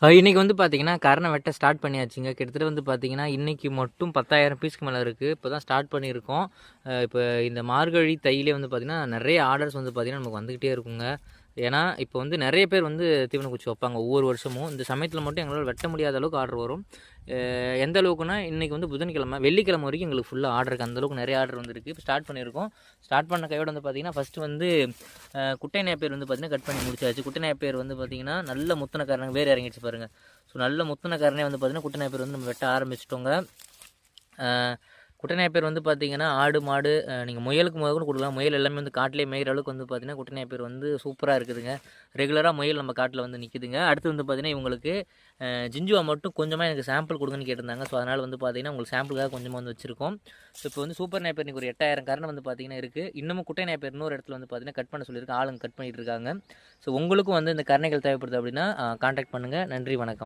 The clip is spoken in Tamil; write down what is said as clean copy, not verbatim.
இன்றைக்கி வந்து பார்த்தீங்கன்னா கரணை வெட்ட ஸ்டார்ட் பண்ணியாச்சுங்க. கிட்டத்தட்ட வந்து பார்த்தீங்கன்னா இன்றைக்கி மட்டும் 10,000 பீஸ்க்கு மேலே இருக்குது. இப்போ தான் ஸ்டார்ட் பண்ணியிருக்கோம். இப்போ இந்த மார்கழி தையிலே வந்து பார்த்திங்கன்னா நிறைய ஆர்டர்ஸ் வந்து பார்த்திங்கன்னா நமக்கு வந்துக்கிட்டே இருக்குங்க. ஏன்னா இப்போ வந்து நிறைய பேர் வந்து தீவன குச்சி வைப்பாங்க ஒவ்வொரு வருஷமும். இந்த சமயத்தில் மட்டும் எங்களால் வெட்ட முடியாத அளவுக்கு ஆர்டர் வரும். எந்த அளவுக்குன்னா இன்றைக்கி வந்து புதன்கிழமை, வெள்ளிக்கிழமை வரைக்கும் எங்களுக்கு ஃபுல்லாக ஆர்டர் இருக்குது. அந்தளவுக்கு நிறைய ஆர்டர் வந்துருக்கு. இப்போ ஸ்டார்ட் பண்ணியிருக்கோம். ஸ்டார்ட் பண்ண கையோடு வந்து பார்த்திங்கன்னா ஃபஸ்ட்டு வந்து குட்டை நேப்பியர் வந்து பார்த்திங்கன்னா கட் பண்ணி முடிச்சாச்சு. குட்டை நேப்பியர் வந்து பார்த்திங்கன்னா நல்ல முத்தின காரணங்க வேறு இறங்கிடுச்சு பாருங்கள். ஸோ நல்ல முத்தின காரணே வந்து பார்த்திங்கன்னா குட்டை நேப்பியர் வந்து நம்ம வெட்ட ஆரம்பிச்சிட்டோங்க. குட்டை நேப்பியர் வந்து பார்த்திங்கன்னா ஆடு மாடு நீங்கள் முயலுக்கு முதல் கூட கொடுக்கலாம். முயல் எல்லாமே வந்து காட்டிலே மேய்கிற அளவுக்கு வந்து பார்த்திங்கன்னா குட்டை நேப்பியர் வந்து சூப்பராக இருக்குதுங்க. ரெகுலராக முயல் நம்ம காட்டில் வந்து நிற்கிதுங்க. அடுத்து வந்து பார்த்திங்கன்னா இவங்களுக்கு ஜிஞ்சுவா மட்டும் கொஞ்சமாக எனக்கு சாம்பிள் கொடுங்கன்னு கேட்டிருந்தாங்க. ஸோ அதனால் வந்து பார்த்திங்கன்னா உங்களுக்கு சாம்பிளுக்காக கொஞ்சமாக வந்து வச்சுருக்கோம். ஸோ இப்போ வந்து சூப்பர் நேப்பியர் இன்றைக்கி ஒரு 8,000 கரணை வந்து பார்த்திங்கன்னா இருக்குது. இன்னமும் குட்டை நேப்பியர் இன்னொரு இடத்துல வந்து பார்த்திங்கன்னா கட் பண்ண சொல்லியிருக்கேன். ஆளுங்க கட் பண்ணிகிட்டு இருக்காங்க. ஸோ உங்களுக்கும் வந்து இந்த கரணைகள் தேவைப்படுது அப்படின்னா கான்டாக்ட் பண்ணுங்கள். நன்றி, வணக்கம்.